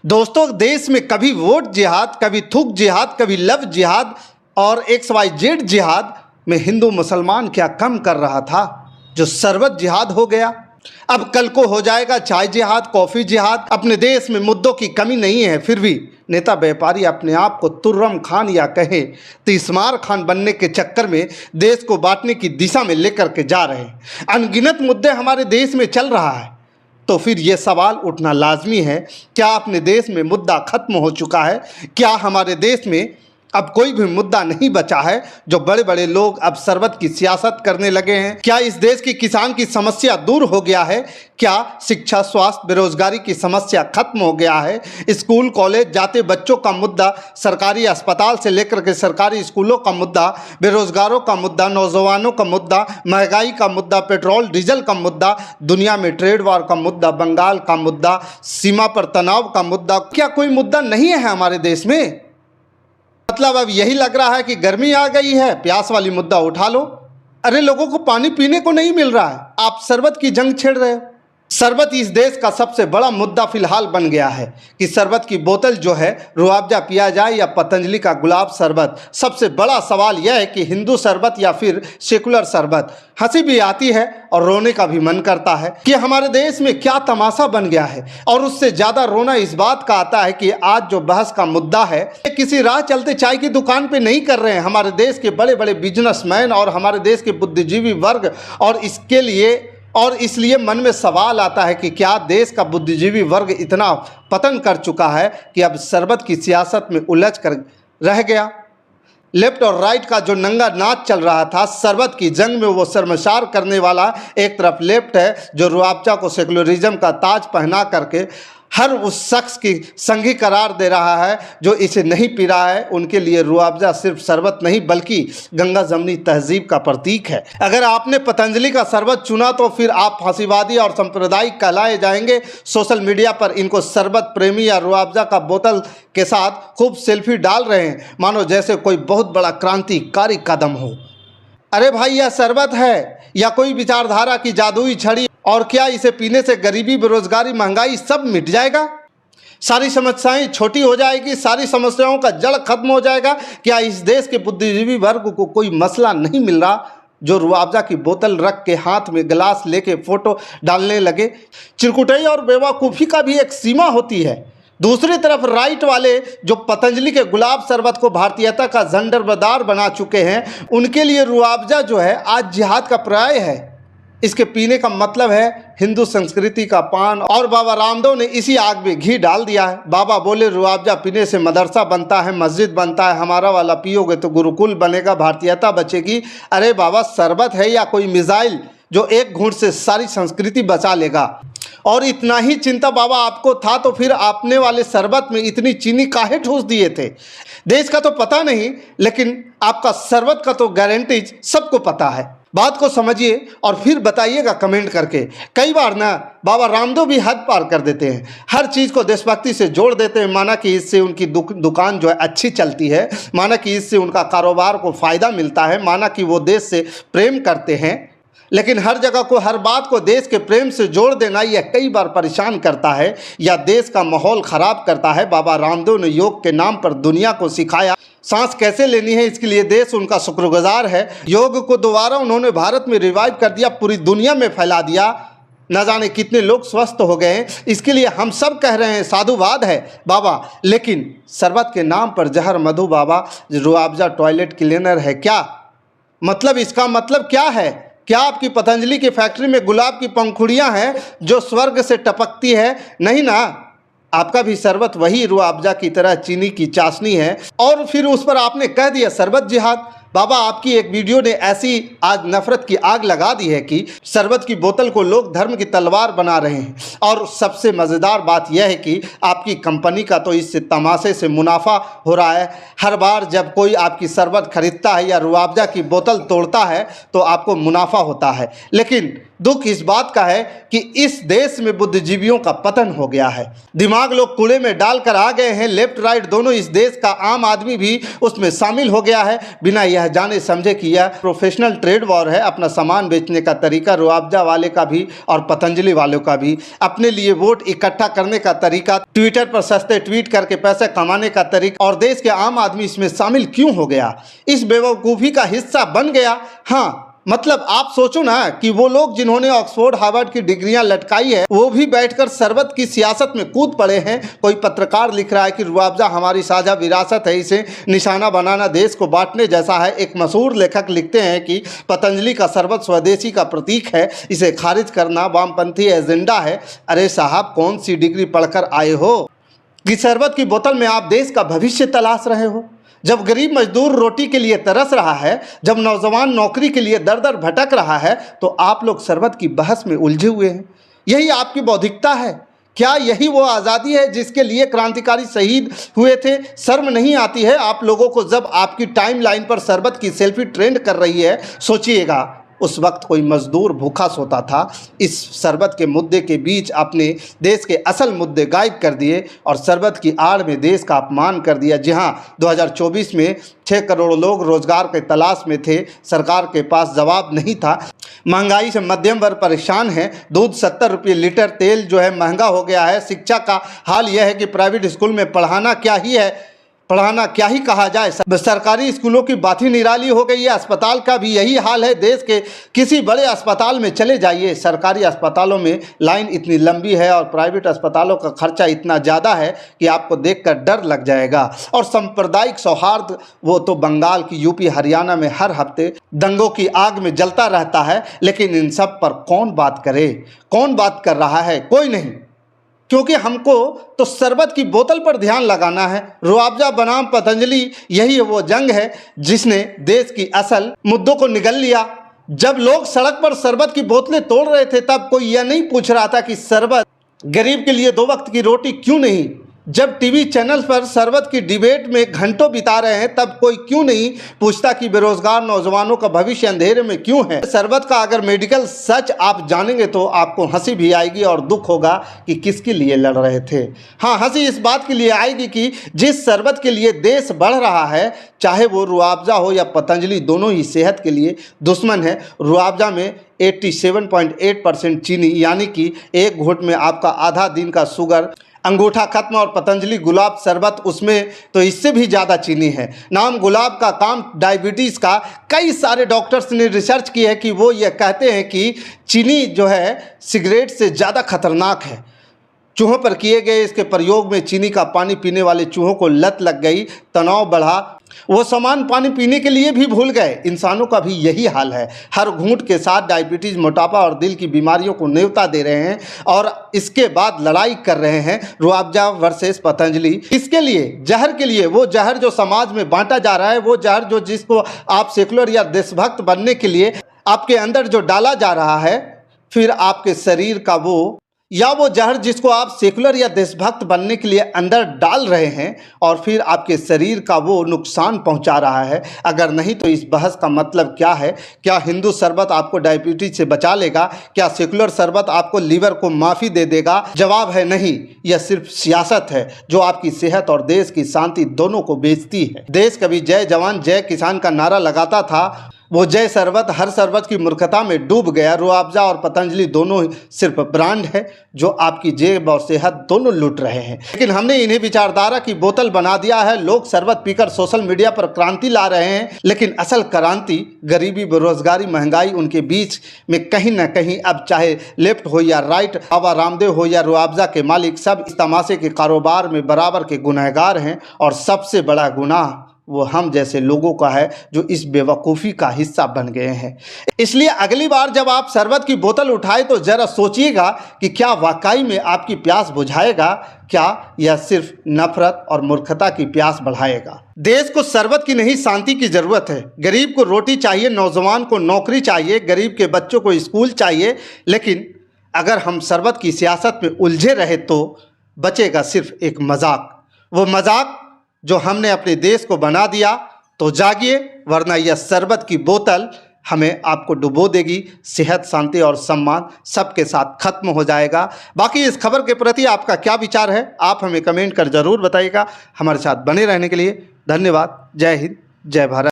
दोस्तों, देश में कभी वोट जिहाद, कभी थूक जिहाद, कभी लव जिहाद और XYZ जिहाद में हिंदू मुसलमान क्या कम कर रहा था जो शरबत जिहाद हो गया। अब कल को हो जाएगा चाय जिहाद, कॉफ़ी जिहाद। अपने देश में मुद्दों की कमी नहीं है, फिर भी नेता व्यापारी अपने आप को तुर्रम खान या कहें तीसमार खान बनने के चक्कर में देश को बांटने की दिशा में लेकर के जा रहे हैं। अनगिनत मुद्दे हमारे देश में चल रहा है, तो फिर ये सवाल उठना लाजमी है, क्या अपने देश में मुद्दा खत्म हो चुका है? क्या हमारे देश में अब कोई भी मुद्दा नहीं बचा है जो बड़े बड़े लोग अब शरबत की सियासत करने लगे हैं? क्या इस देश की किसान की समस्या दूर हो गया है? क्या शिक्षा, स्वास्थ्य, बेरोजगारी की समस्या खत्म हो गया है? स्कूल कॉलेज जाते बच्चों का मुद्दा, सरकारी अस्पताल से लेकर के सरकारी स्कूलों का मुद्दा, बेरोजगारों का मुद्दा, नौजवानों का मुद्दा, महंगाई का मुद्दा, पेट्रोल डीजल का मुद्दा, दुनिया में ट्रेड वॉर का मुद्दा, बंगाल का मुद्दा, सीमा पर तनाव का मुद्दा, क्या कोई मुद्दा नहीं है हमारे देश में? मतलब अब यही लग रहा है कि गर्मी आ गई है, प्यास वाली मुद्दा उठा लो। अरे लोगों को पानी पीने को नहीं मिल रहा है, आप शरबत की जंग छेड़ रहे हो। शरबत इस देश का सबसे बड़ा मुद्दा फिलहाल बन गया है कि शरबत की बोतल जो है रूअफ़ज़ा पिया जाए या पतंजलि का गुलाब शरबत। सबसे बड़ा सवाल यह है कि हिंदू शरबत या फिर सेकुलर शरबत। हंसी भी आती है और रोने का भी मन करता है कि हमारे देश में क्या तमाशा बन गया है। और उससे ज़्यादा रोना इस बात का आता है कि आज जो बहस का मुद्दा है किसी राह चलते चाय की दुकान पे नहीं कर रहे हैं हमारे देश के बड़े बड़े बिजनेसमैन और हमारे देश के बुद्धिजीवी वर्ग। और इसलिए मन में सवाल आता है कि क्या देश का बुद्धिजीवी वर्ग इतना पतन कर चुका है कि अब शरबत की सियासत में उलझ कर रह गया। लेफ्ट और राइट का जो नंगा नाच चल रहा था शरबत की जंग में, वो शर्मसार करने वाला एक तरफ लेफ्ट है जो रूअफ़ज़ा को सेकुलरिज्म का ताज पहना करके हर उस शख्स की संगी करार दे रहा है जो इसे नहीं पी रहा है। उनके लिए रूअफ़ज़ा सिर्फ शरबत नहीं बल्कि गंगा जमनी तहजीब का प्रतीक है। अगर आपने पतंजलि का शरबत चुना तो फिर आप फांसीवादी और सांप्रदायिक कहलाए जाएंगे। सोशल मीडिया पर इनको शरबत प्रेमी या रूअफ़ज़ा का बोतल के साथ खूब सेल्फी डाल रहे हैं, मानो जैसे कोई बहुत बड़ा क्रांतिकारी कदम हो। अरे भाई, यह शरबत है या कोई विचारधारा की जादुई छड़ी? और क्या इसे पीने से गरीबी, बेरोजगारी, महंगाई सब मिट जाएगा? सारी समस्याएं छोटी हो जाएगी, सारी समस्याओं का जड़ खत्म हो जाएगा? क्या इस देश के बुद्धिजीवी वर्ग को कोई मसला नहीं मिल रहा जो रूअफ़ज़ा की बोतल रख के हाथ में गिलास लेके फोटो डालने लगे? चिरकुटई और बेवकूफ़ी का भी एक सीमा होती है। दूसरी तरफ राइट वाले जो पतंजलि के गुलाब शरबत को भारतीयता का झंडरबदार बना चुके हैं, उनके लिए रूअफ़ज़ा जो है आज जिहाद का पर्याय है। इसके पीने का मतलब है हिंदू संस्कृति का पान। और बाबा रामदेव ने इसी आग में घी डाल दिया है। बाबा बोले रूअफ़ज़ा पीने से मदरसा बनता है, मस्जिद बनता है, हमारा वाला पियोगे तो गुरुकुल बनेगा, भारतीयता बचेगी। अरे बाबा, शरबत है या कोई मिसाइल जो एक घूंट से सारी संस्कृति बचा लेगा? और इतना ही चिंता बाबा आपको था तो फिर आपने वाले शरबत में इतनी चीनी काहे ठूस दिए थे? देश का तो पता नहीं, लेकिन आपका शरबत का तो गारंटीज सबको पता है। बात को समझिए और फिर बताइएगा कमेंट करके। कई बार ना बाबा रामदेव भी हद पार कर देते हैं, हर चीज़ को देशभक्ति से जोड़ देते हैं, माना कि इससे उनकी दुकान जो है अच्छी चलती है, माना कि इससे उनका कारोबार को फ़ायदा मिलता है, माना कि वो देश से प्रेम करते हैं। लेकिन हर जगह को, हर बात को देश के प्रेम से जोड़ देना यह कई बार परेशान करता है या देश का माहौल ख़राब करता है। बाबा रामदेव ने योग के नाम पर दुनिया को सिखाया सांस कैसे लेनी है, इसके लिए देश उनका शुक्रगुजार है। योग को दोबारा उन्होंने भारत में रिवाइव कर दिया, पूरी दुनिया में फैला दिया। न जाने कितने लोग स्वस्थ हो गए हैं, इसके लिए हम सब कह रहे हैं साधुवाद है बाबा। लेकिन शरबत के नाम पर जहर मधु बाबा, रूअफ़ज़ा टॉयलेट क्लीनर है क्या? मतलब इसका मतलब क्या है? क्या आपकी पतंजलि की फैक्ट्री में गुलाब की पंखुड़ियां हैं जो स्वर्ग से टपकती है? नहीं ना, आपका भी शरबत वही रूअफ़ज़ा की तरह चीनी की चाशनी है। और फिर उस पर आपने कह दिया शरबत जिहाद। बाबा, आपकी एक वीडियो ने ऐसी आज नफरत की आग लगा दी है कि शरबत की बोतल को लोग धर्म की तलवार बना रहे हैं। और सबसे मज़ेदार बात यह है कि आपकी कंपनी का तो इससे तमाशे से मुनाफा हो रहा है। हर बार जब कोई आपकी शरबत खरीदता है या रूअफ़ज़ा की बोतल तोड़ता है तो आपको मुनाफा होता है, लेकिन दुख इस बात का है कि इस देश में बुद्धिजीवियों का पतन हो गया है। दिमाग लोग कूड़े में डालकर आ गए हैं, लेफ्ट राइट दोनों। इस देश का आम आदमी भी उसमें शामिल हो गया है, बिना यह जाने समझे कि यह प्रोफेशनल ट्रेड वॉर है। अपना सामान बेचने का तरीका रुआवजा वाले का भी और पतंजलि वालों का भी, अपने लिए वोट इकट्ठा करने का तरीका, ट्विटर पर सस्ते ट्वीट करके पैसे कमाने का तरीका, और देश के आम आदमी इसमें शामिल क्यों हो गया, इस बेवकूफ़ी का हिस्सा बन गया। हाँ, मतलब आप सोचो ना कि वो लोग जिन्होंने ऑक्सफोर्ड हार्वर्ड की डिग्रियां लटकाई है, वो भी बैठकर शरबत की सियासत में कूद पड़े हैं। कोई पत्रकार लिख रहा है कि रुआवजा हमारी साझा विरासत है, इसे निशाना बनाना देश को बांटने जैसा है। एक मशहूर लेखक लिखते हैं कि पतंजलि का शरबत स्वदेशी का प्रतीक है, इसे खारिज करना वामपंथी एजेंडा है। अरे साहब, कौन सी डिग्री पढ़कर आए हो कि शरबत की बोतल में आप देश का भविष्य तलाश रहे हो? जब गरीब मजदूर रोटी के लिए तरस रहा है, जब नौजवान नौकरी के लिए दर दर भटक रहा है, तो आप लोग शरबत की बहस में उलझे हुए हैं। यही आपकी बौद्धिकता है? क्या यही वो आज़ादी है जिसके लिए क्रांतिकारी शहीद हुए थे? शर्म नहीं आती है आप लोगों को जब आपकी टाइमलाइन पर शरबत की सेल्फी ट्रेंड कर रही है? सोचिएगा, उस वक्त कोई मजदूर भूखा सोता था। इस शरबत के मुद्दे के बीच अपने देश के असल मुद्दे गायब कर दिए और शरबत की आड़ में देश का अपमान कर दिया। जहां 2024 में 6 करोड़ लोग रोजगार के तलाश में थे, सरकार के पास जवाब नहीं था। महंगाई से मध्यम वर्ग परेशान है, दूध 70 रुपये लीटर, तेल जो है महंगा हो गया है। शिक्षा का हाल यह है कि प्राइवेट स्कूल में पढ़ाना क्या ही कहा जाए। सरकारी स्कूलों की बात ही निराली हो गई है। अस्पताल का भी यही हाल है। देश के किसी बड़े अस्पताल में चले जाइए, सरकारी अस्पतालों में लाइन इतनी लंबी है और प्राइवेट अस्पतालों का खर्चा इतना ज़्यादा है कि आपको देखकर डर लग जाएगा। और सांप्रदायिक सौहार्द, वो तो बंगाल की, यूपी, हरियाणा में हर हफ्ते दंगों की आग में जलता रहता है। लेकिन इन सब पर कौन बात करे? कौन बात कर रहा है? कोई नहीं, क्योंकि हमको तो शरबत की बोतल पर ध्यान लगाना है। रुआवजा बनाम पतंजलि, यही वो जंग है जिसने देश की असल मुद्दों को निगल लिया। जब लोग सड़क पर शरबत की बोतलें तोड़ रहे थे, तब कोई यह नहीं पूछ रहा था कि शरबत गरीब के लिए 2 वक्त की रोटी क्यों नहीं। जब टीवी चैनल पर शरबत की डिबेट में घंटों बिता रहे हैं, तब कोई क्यों नहीं पूछता कि बेरोजगार नौजवानों का भविष्य अंधेरे में क्यों है। शरबत का अगर मेडिकल सच आप जानेंगे तो आपको हंसी भी आएगी और दुख होगा कि किसके लिए लड़ रहे थे। हाँ, हंसी इस बात के लिए आएगी कि जिस शरबत के लिए देश बढ़ रहा है, चाहे वो रुआवजा हो या पतंजलि, दोनों ही सेहत के लिए दुश्मन है। रुआवजा में 87.8% चीनी, यानी कि एक घूंट में आपका आधा दिन का शुगर अंगूठा खत्म, और पतंजलि गुलाब शरबत, उसमें तो इससे भी ज़्यादा चीनी है। नाम गुलाब का, काम डायबिटीज़ का। कई सारे डॉक्टर्स ने रिसर्च की है कि वो ये कहते हैं कि चीनी जो है सिगरेट से ज़्यादा खतरनाक है। चूहों पर किए गए इसके प्रयोग में चीनी का पानी पीने वाले चूहों को लत लग गई, तनाव बढ़ा, वो सामान पानी पीने के लिए भी भूल गए। इंसानों का भी यही हाल है। हर घूंट के साथ डायबिटीज़, मोटापा और दिल की बीमारियों को न्योता दे रहे हैं और इसके बाद लड़ाई कर रहे हैं रुआवजा वर्सेस पतंजलि। इसके लिए, जहर के लिए, वो जहर जो समाज में बांटा जा रहा है, वो जहर जो जिसको आप सेकुलर या देशभक्त बनने के लिए आपके अंदर जो डाला जा रहा है, फिर आपके शरीर का वो, या वो जहर जिसको आप सेकुलर या देशभक्त बनने के लिए अंदर डाल रहे हैं और फिर आपके शरीर का वो नुकसान पहुंचा रहा है। अगर नहीं तो इस बहस का मतलब क्या है? क्या हिंदू शरबत आपको डायबिटीज से बचा लेगा? क्या सेकुलर शरबत आपको लीवर को माफ़ी दे देगा? जवाब है नहीं। यह सिर्फ सियासत है जो आपकी सेहत और देश की शांति दोनों को बेचती है। देश कभी जय जवान जय किसान का नारा लगाता था, वो जय शरबत हर शरबत की मूर्खता में डूब गया। रुआवजा और पतंजलि दोनों सिर्फ ब्रांड है जो आपकी जेब और सेहत दोनों लूट रहे हैं। लेकिन हमने इन्हें विचारधारा की बोतल बना दिया है। लोग शरबत पीकर सोशल मीडिया पर क्रांति ला रहे हैं, लेकिन असल क्रांति गरीबी, बेरोजगारी, महंगाई, उनके बीच में कहीं ना कहीं अब चाहे लेफ्ट हो या राइट, बाबा रामदेव हो या रुआवजा के मालिक, सब इस तमाशे के कारोबार में बराबर के गुनहगार हैं। और सबसे बड़ा गुनाह वो हम जैसे लोगों का है जो इस बेवकूफ़ी का हिस्सा बन गए हैं। इसलिए अगली बार जब आप शरबत की बोतल उठाएं तो ज़रा सोचिएगा कि क्या वाकई में आपकी प्यास बुझाएगा, क्या यह सिर्फ नफरत और मूर्खता की प्यास बढ़ाएगा। देश को शरबत की नहीं, शांति की ज़रूरत है। गरीब को रोटी चाहिए, नौजवान को नौकरी चाहिए, गरीब के बच्चों को स्कूल चाहिए। लेकिन अगर हम शरबत की सियासत में उलझे रहे तो बचेगा सिर्फ एक मजाक। वो मजाक जो हमने अपने देश को बना दिया। तो जागिए, वरना यह शरबत की बोतल हमें आपको डुबो देगी। सेहत, शांति और सम्मान सबके साथ खत्म हो जाएगा। बाकी इस खबर के प्रति आपका क्या विचार है, आप हमें कमेंट कर ज़रूर बताइएगा। हमारे साथ बने रहने के लिए धन्यवाद। जय हिंद, जय भारत।